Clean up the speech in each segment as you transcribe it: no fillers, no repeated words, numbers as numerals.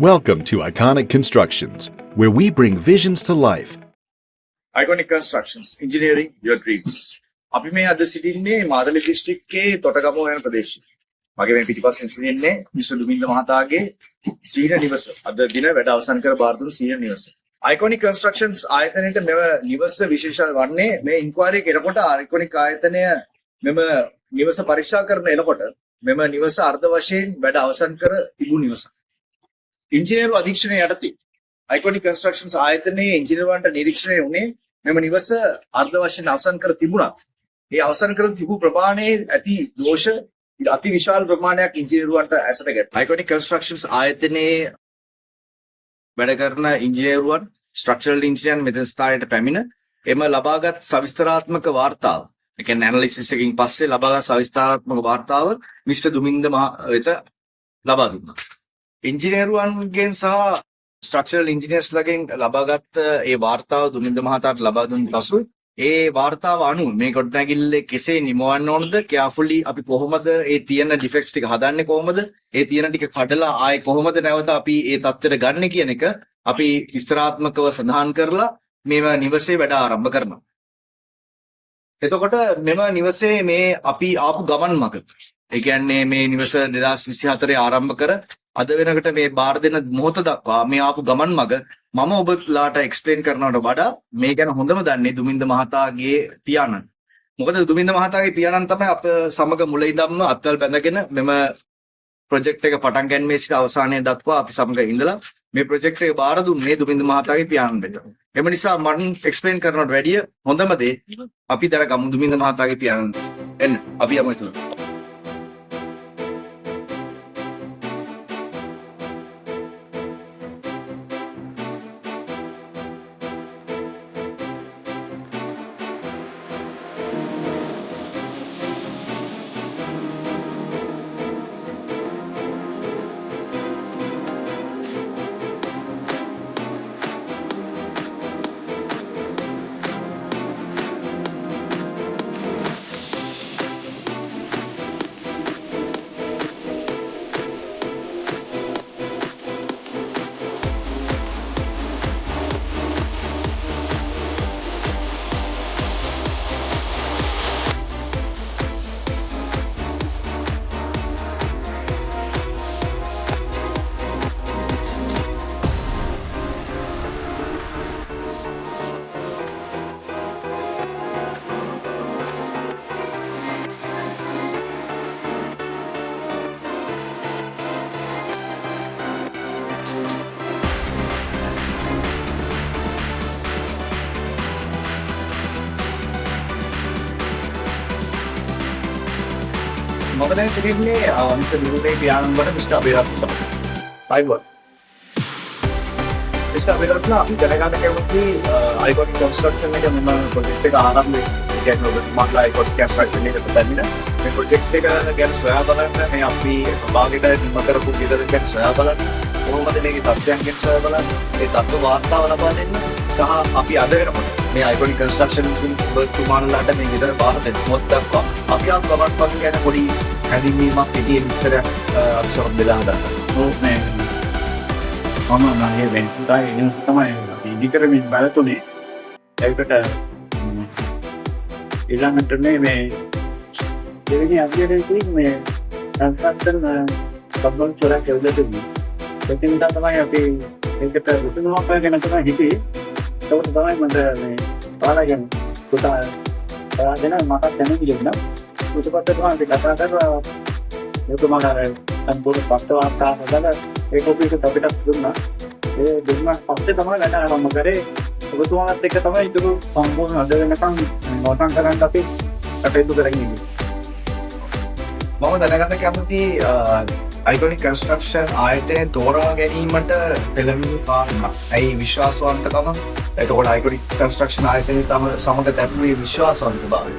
Welcome to Iconic Constructions, where we bring visions to life. Iconic Constructions, engineering your dreams. අපි මේ අද සිටින්නේ මාදලි දිස්ත්‍රික්කයේ තොටගමුව යන ප්‍රදේශයේ. මගේ මේ පිටිපස්සෙන් සිටින්නේ මිස්ටර් දුමින්ද මහතාගේ සීන නිවස. අද දින වැඩ අවසන් කර බාර දුන් සීන නිවස. Iconic Constructions ආයතනයේ මෙව නිවස විශේෂ වන්නේ මේ ඉන්ක්වයරි කෙරකොට Iconic ආයතනය මෙම නිවස පරීක්ෂා කරන එනකොට මෙම නිවස අර්ධ වශයෙන් වැඩ අවසන් කර තිබු නිවසක්. ඉංජිනේරු අධීක්ෂණය යටතේ Iconic Constructions ආයතනයේ ඉංජිනේරුවන්ට නිරීක්ෂණය වුණේ මෙම නිවස අර්ධ වශයෙන් අවසන් කර තිබුණත් ඒ අවසන් කර තිබු ප්‍රමාණයේ ඇති දෝෂ අති විශාල ප්‍රමාණයක් ඉංජිනේරුවන්ට ඇසට ගැටුණා. Iconic Constructions ආයතනයේ වැඩ කරන ඉංජිනේරුවන් ස්ට්‍රක්චරල් ඉංජිනේරුවන් මෙතන ස්ථානයට පැමිණ එම ලබාගත් සවිස්තරාත්මක වාර්තාව, ඒ කියන්නේ ඇනලිසිස් එකකින් පස්සේ ලබාගත් සවිස්තරාත්මක වාර්තාව මිස්ටර් දුමින්ද මහ වෙත ලබා දුන්නා. ඉංජිනේරුවන්ගෙන් සහ ස්ට්‍රක්චරල් ඉංජිනේර්ස්ලාගෙන් ලබාගත් ඒ වාර්තාව දුමින්ද මහතාට ලබා දුන් පසු ඒ වාර්තාව අනුව මේ ගොඩනැගිල්ලේ කෙසේ නිමවන්න ඕනද, කෙයාෆුලි අපි කොහොමද ඒ තියෙන ඩිෆෙක්ට්ස් ටික හදන්නේ, කොහොමද ඒ තියෙන ටික කඩලා ආයේ කොහොමද නැවත අපි ඒ තත්ත්වයට ගන්න කියන එක අපි විස්තරාත්මකව සඳහන් කරලා මේව නිවසේ වැඩ ආරම්භ කරනවා. එතකොට මෙම නිවසේ මේ අපි ආපු ගමන් මඟ, ඒ කියන්නේ මේ නිවස 2024 ආරම්භ කර අද වෙනකොට මේ බාර දෙන මොහොත දක්වා මේ ආපු ගමන් මඟ මම ඔබලාට එක්ස්ප්ලেইন කරනවට වඩා මේ ගැන හොඳම දන්නේ දුමින්ද මහතාගේ පියාණන්. මොකද දුමින්ද මහතාගේ පියාණන් තමයි අප සමග මුල ඉඳන්ම අත්වල බැඳගෙන මෙම ප්‍රොජෙක්ට් එක පටන් ගැනීමේ සිට අවසානයේ දක්වා අපි සමග ඉඳලා මේ ප්‍රොජෙක්ට් එක බාර දුන්නේ දුමින්ද මහතාගේ පියාණන් වෙත. එම නිසා මම එක්ස්ප්ලেইন කරනවට වැඩිය හොඳම දේ අපි දැනගමු දුමින්ද මහතාගේ පියාණන්. එන්න අපි යමු එතන. මම දැන් සිටින්නේ මිස්ටර් දුරුගේ පියාණන් වන මිස්ටර් අබේරත්න සමග. සයිබෝස්. මිස්ටර් අබේරත්න අපි දැනගන්න කැමති Iconic Construction එක මෙන්න ප්‍රොජෙක්ට් එක ආරම්භ කියන්නේ ඔබතුමාලා Iconic Construction එකට දැම්මින මේ ප්‍රොජෙක්ට් එක ගැන සොයා බලන්න මේ අපි භාගයට නිම කරපු විතර ගැන සොයා බලන්න කොහොමද මේකේ තත්ත්වයන් ගැන සොයා බලන්න ඒ තත්ත්ව වාර්තාව ලබා දෙන්න සහ අපි අද වෙනකොට මේ Iconic Construction විසින් ඔබතුමාලාට මේ විතර බාර දෙන්න මොකද දක්වා අපි ආපු ගමන් පසු ගැන පොඩි හැඳින්වීමක් පිටියේ විස්තරයක් අපි සමග බෙදා ගන්නවා. ඔව් මේ මම මගේ වෙන්ටුටා ඉන්ස් තමයි ඉදිකරමින් බලතුනේ. ඒකට ඊළඟට මේ දෙවෙනි අධ්‍යයනයේදී මේ කන්ස්ට්‍රක්ෂන් සම්බන්ධ චොරක් යොදලා තිබුණා. ඒකෙන් තමයි අපි ඒකට රුතුමාපය ගැන තමයි හිතේ. ඒකට තමයි මම මේ පාරගෙන පුතා දෙන මට දැනෙන්නේ. ඊට පස්සේ තමයි කතා කරලා ඔබතුමාලා සම්පූර්ණ පස්ත වාර්තා හදලා ඒ කොපියක අපිට දුන්නා. ඒ දුන්නා පස්සේ තමයි වැඩ ආරම්භ කරේ. ඔබතුමාලත් එක්ක තමයි ඒක සම්පූර්ණ අද වෙනකන් නෝටන් කරන් අපි කටයුතු කරගෙන ඉන්නේ. මම දැනගන්න කැමති Iconic Construction ආයතනය තෝරා ගැනීමට පෙළඹෙන කාරණා. ඇයි විශ්වාසවන්තකම? එතකොට Iconic Construction ආයතනය තම සමග දැක්වේ විශ්වාසවන්තභාවය.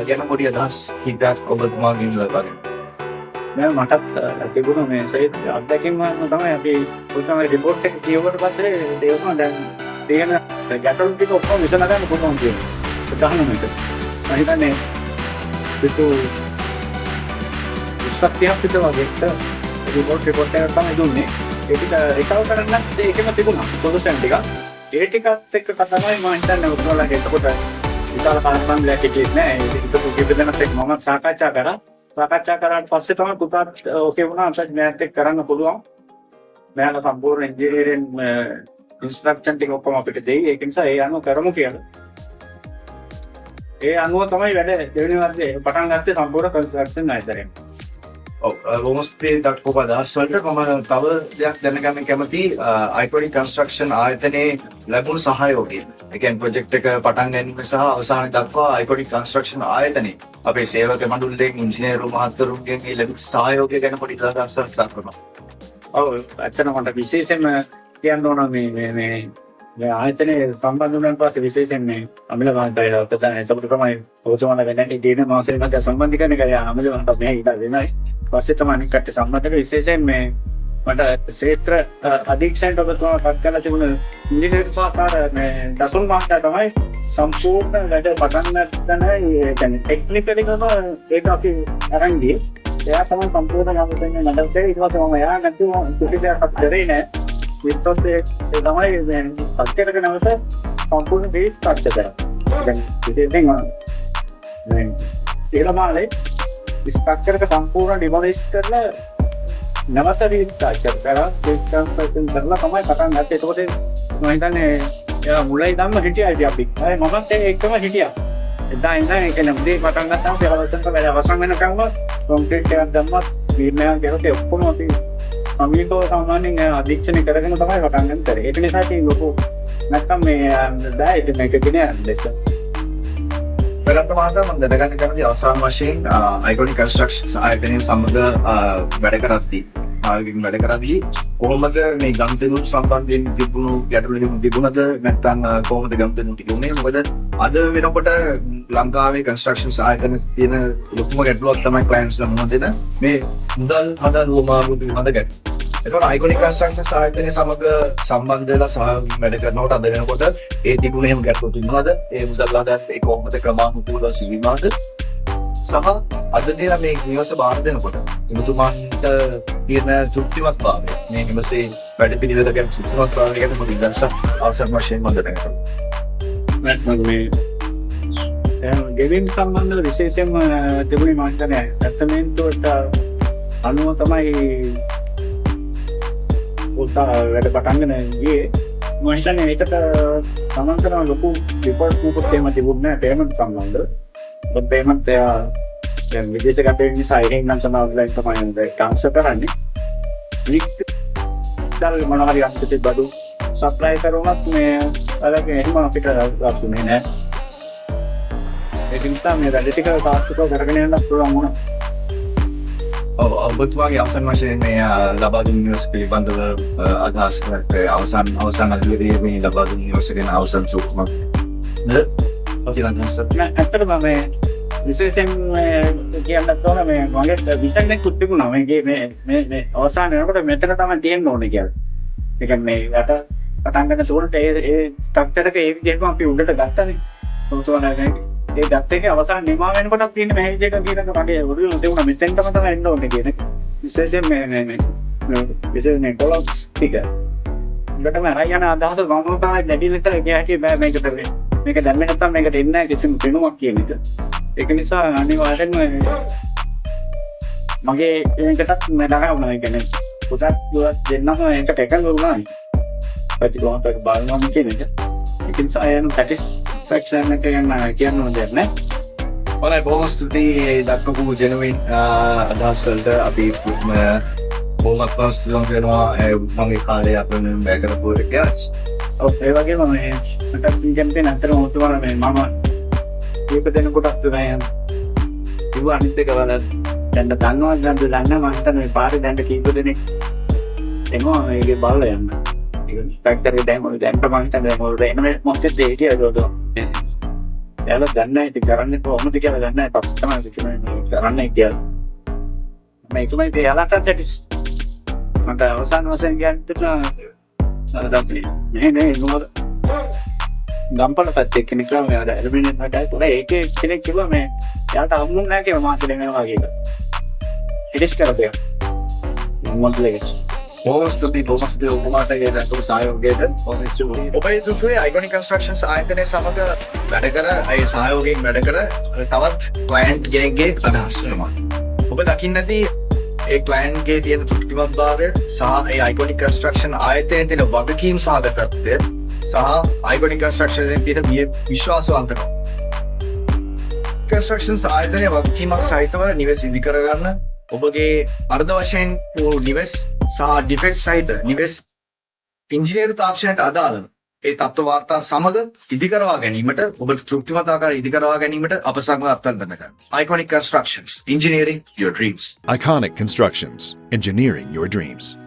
ගැන පොඩි අදහස් හිතක් ඔබතුමාගෙන් ලබා ගන්න. මටත් තිබුණා මේ සහිත අත්දැකීම තමයි අපි ඔතන රිපෝට් එක කියවුවට පස්සේ දේවම දැන් තියෙන ගැටලු ටික ඔක්කොම විසඳගන්න පුළුවන් කියලා. උදාහරණ මේක. මම හිතන්නේ පිටු 20ක් 30ක් විතර වගේ රිපෝට් එකක් තමයි දුන්නේ. ඒ ටික රිකවර් කරන්නත් ඒකෙම තිබුණා සොලියුෂන් ටික. ඒ ටිකත් එක්ක තමයි මම හිතන්නේ ඔයාලා එතකොට විශාල කාර්යබන්ධයක් හිටියේ නෑ. ඒක කිව්වෙදනත් එක්ක මම සාකච්ඡා කරා. සාකච්ඡා කරාට පස්සේ තමයි පුතාත් ඕකේ වුණා. අපිට මෑත් එක්ක කරන්න පුළුවන්. මෑලා සම්පූර්ණ ඉන්ජිනියරින් ඉන්ස්ට්‍රක්ෂන් ටික ඔක්කොම අපිට දෙයි. ඒක නිසා ඒ අනුව කරමු කියලා. ඒ අනුව තමයි වැඩ දෙවෙනි වර්ෂයේ පටන් ගත්තේ සම්පූර්ණ කන්ස්ට්‍රක්ෂන් නයිසරෙන්. බොහොමස්තේ දක්වපු අදහස් වලට මම තව දෙයක් දැනගන්න කැමතියි iconic construction ආයතනයේ ලැබුණු සහයෝගය. ඒ කියන්නේ ප්‍රොජෙක්ට් එක පටන් ගැනීම සහ අවසාන දක්වා iconic construction ආයතනයේ අපේ සේවක මණ්ඩලයෙන් ඉංජිනේරු මහත්වරුන්ගෙන් මේ ලැබිච්ච සහයෝගය ගැන පොඩි අදහසක් දක්වනවා. ඔව් ඇත්තටම මට විශේෂයෙන්ම කියන්න ඕන මේ ආයතනයේ සම්බන්ධ වුණාන් පස්සේ විශේෂයෙන් මේ අමිල මහත්තයා ප්‍රධාන ඒකට තමයි ඔතන වෙනටි දින මාසෙක මත සම්බන්ධීකරණය කරලා අමිල මහත්තයා මේ ඉඳලා වෙනයි. පස්සේ තමයි අනිත් කට්ටිය සම්බන්ධ වෙලා විශේෂයෙන් මේ මට ක්ෂේත්‍ර අධීක්ෂණයට ඔබතුමා පත් කරලා තිබුණ ඉංජිනේරු සහකාර මේ දසුන් මහත්තයා තමයි සම්පූර්ණ වැඩ පටන් ගන්න ඒ කියන්නේ ටෙක්නිකලි කරන ඒක අපි අරන් ගියේ. එයා තමයි සම්පූර්ණ ගමන් නඩත් ඊට පස්සේ මම එයා නැතුව කිසිදයක් කරේ නෑ. ඊට පස්සේ ඒ තමයි දැන් පස්කරක නැවත සම්පූර්ණ බේස් ස්ටාර්ට් කරා. දැන් ඉතින් දැන් ඊළමාලේ ස්ට්‍රක්චර් එක සම්පූර්ණ ඩිමොලිෂ් කරලා නැවත රීස්ටාර්ට් කරලා රීස්ටාර්ට් කරලා තමයි පටන් ගත්තේ. ඒකෝට මම හිතන්නේ එයා මුලින් ඉඳන්ම හිටියා ඉතින් අපි. අය මමත් එක්කම හිටියා. එදා ඉඳන් ඒ කියන්නේ මුලින් පටන් ගත්තාම ඒ අවසන් වැඩ අවසන් වෙනකම්ම කොන්ක්‍රීට් එකක් දැම්මත් නිර්ණයක් කරලා ඔක්කොම අපි අමිකෝ සාමාන්‍යයෙන් අධීක්ෂණය කරගෙන තමයි පටන් ගන්න කරේ. ඒක නිසා ඉතින් ලොකු නැත්තම් මේ බෑ ඉතින් මේක ගෙන යන්න දෙන්න. වෙනත් මහතා මම දැනගන්න කැමති අවසාන වශයෙන් iconic constructions ආයතනයේ සමග වැඩ කරද්දී වැඩ කරද්දී කොහොමද මේ ගම්දෙනු සම්බන්ධයෙන් තිබුණු ගැටලු තිබුණද නැත්නම් කොහොමද ගම්දෙනු තිබුණේ? මොකද අද වෙනකොට ලංකාවේ constructions ආයතන තියෙන ලොකුම ගැටලුවක් තමයි clients ලා මොනවද දෙන මේ මුදල් හදා නුවමාරු පිළිබඳ ගැටලු. ඒතකොට iconic constructions ආයතනයේ සමග සම්බන්ධ වෙලා සහයෝගී වැඩ කරනකොට අද වෙනකොට ඒ තිබුණ එහෙම ගැටලු තිබුණාද? ඒ මුදල් හදා ඒ කොහොමද ක්‍රමානුකූලව සිවිමාද? සහ අද දින මේ නිවස බාර දෙනකොට එතුමාන්ට තියෙන තෘප්තිමත් භාවය මේ නිවසේ වැඩ පිළිවෙල ගැන තෘප්තිමත් භාවය ගැන මොකද දැනසක් අවසන් වශයෙන් මම දැනගන්නවා. නැත්නම් මේ ගෙවින් සම්බන්ධව විශේෂයෙන්ම තිබුණේ මම හිතන්නේ ඇත්තමෙන්ට අනුව තමයි උත්සාහ වැඩ පටන් ගන්න ගියේ. මම හිතන්නේ ඒකට සමන් කරන ලොකු රිපෝට් මොකක්ද එහෙම තිබුණේ නැහැ පේමන්ට් සම්බන්ධව. but payment දැන් විදේශ කටයුතු නිසා එහෙන් නම් තමයි ඔන්ලයින් තමයි ට්‍රාන්ස්ෆර් කරන්නේ. වික්ටල් මොනවා හරි අන්තිමට බඩු සප්ලයි කරුණත් මේ අරගෙන එහෙම අපිට ආසුනේ නෑ. ඒක නිසා මේ වැඩ ටික තාක්ෂිකව කරගෙන යන්න පුළුවන් වුණා. ඔබතුමාගේ අවසන් වශයෙන් මේ ලබා දුන් නිවස පිළිබඳව අදහස් කරලා අවසන් අදියරේ මේ ලබා දුන් නිවස ගැන අවසන් සූක්ෂමක් නේද? ඇත්තටම මේ විශේෂයෙන් කියන්නත් ඕන මේ මගේ විෂන් එකක් තිබුණා මේ අවසාන වෙනකොට මෙතන තමයි තියෙන්න ඕනේ කියලා. ඒ කියන්නේ යට පටන් ගන්න සෝල්ට ඒ ස්ට්‍රක්චර් එක ඒ විදිහටම අපි උඩට ගත්තානේ. කොහොමද ඒ ගත්ත එකේ අවසාන නිමා වෙනකොටත් තියෙන මැහෙජ් එක කියන එක මගේ ඔරිජිනල් තිබුණා. මෙතෙන්ටම තමයි එන්න ඕනේ කියන එක. විශේෂයෙන් මේ විශේෂයෙන් කොලොක්ස් ටික. උඩටම අරගෙන අදහස ගොනුන තමයි දැඩි ලෙස ගියාටි බෑ මේකට වෙන්නේ. මේක දැම්මේ නැත්නම් මේකට එන්නේ නැහැ කිසිම වෙනුවක් කියන එක. ඒක නිසා අනිවාර්යෙන්ම මගේ ඒකටත් මඩගා වුණා. ඒ කියන්නේ පුතත් දුවත් දෙන්නම ඒකට එකඟ වුණා. ප්‍රතිගොන්ට බලනවා කියන එක. ඒක නිසා යන සැටිස්ෆැක්ෂන් එක කියන්න ඕනේ නැහැ. ඔයාලා බොහොම ස්තුතියි දක්වපු ජෙනුයින් අදහස් වලට අපි බොහොමත් ස්තුතිවන්ත වෙනවා මගේ කාලේ අපෙන් බෑ කරපු එක ගැන. ඒ වගේම මට කැම්පේන් අතරම උතුමන මේ මම දීප දෙනකොටත් තමයි ඉව අනිත් එක වල දැන් දන්නවා දන්න මම හිතන්නේ පාරේ දැන් කීප දෙනෙක් එනවා මේකේ බලලා යන්න. ඒක ෆැක්ටරි දැන් මම හිතන්නේ මොකද එන්නේ මොකද දෙහිටිය ඒකද. එයාලා දන්නේ ඉතින් කරන්නේ කොහොමද කියලා දන්නේ නැහැ. පස්සේ තමයි කරන්නේ කියලා. මේක තමයි එයාලට සැටිස් මට අවසන් වශයෙන් කියන්න නේ නෝද ගම්පල පැත්තේ කෙනෙක් කියලා මම ඇල්මිනියම් හදයි පොර ඒකේ කෙනෙක් කිව්වා මේ යාට හම්බුනේ නැහැ කියලා මාත් දෙනවා වගේ එක. ඉඩිස් කරපියා. මොන්ඩලෙක්. බොහොම ස්තුතියි ඔබට ඒ දක්වපු සහයෝගයට. බොහොම ස්තුතියි. ඔබේ දුටුවේ අයිකොනික් කන්ස්ට්‍රක්ෂන්ස් ආයතනය සමග වැඩ කර ඒ සහයෝගයෙන් වැඩ කර තවත් ක්ලයන්ට් කෙනෙක්ගේ අදහස් වෙනවා. ඔබ දකින්න ඇති ඒ ක්ලයන්ට්ගේ තියෙන තෘප්තිමත්භාවය සහ ඒ අයිකොනික් කන්ස්ට්‍රක්ෂන් ආයතනයේ තියෙන වගකීම් සහගතත්වය සහ අයිකොනික් කන්ස්ට්‍රක්ෂන් එකේ තියෙන විශ්වාසවන්තකම. කන්ස්ට්‍රක්ෂන්ස් ආයතනයේ වගකීමක් සහිතව නිවෙස් ඉදි කරගන්න ඔබගේ අර්ධ වශයෙන් වූ නිවෙස් සහ ඩිෆෙක්ට් සහිත නිවෙස් ඉංජිනේරු තාක්ෂණයට අදාළව ඒ තත්ත්ව වාර්තා සමග ඉදි කරවා ගැනීමට ඔබ තෘප්තිමත් ආකාරයෙන් ඉදි කරවා ගැනීමට අප සමග අත්අඩංගුවට ගන්න. Iconic Constructions, engineering your dreams. Iconic Constructions, engineering your dreams.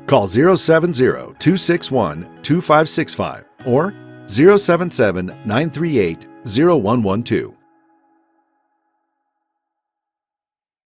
Call 070-261-2565 or 077-938-0112.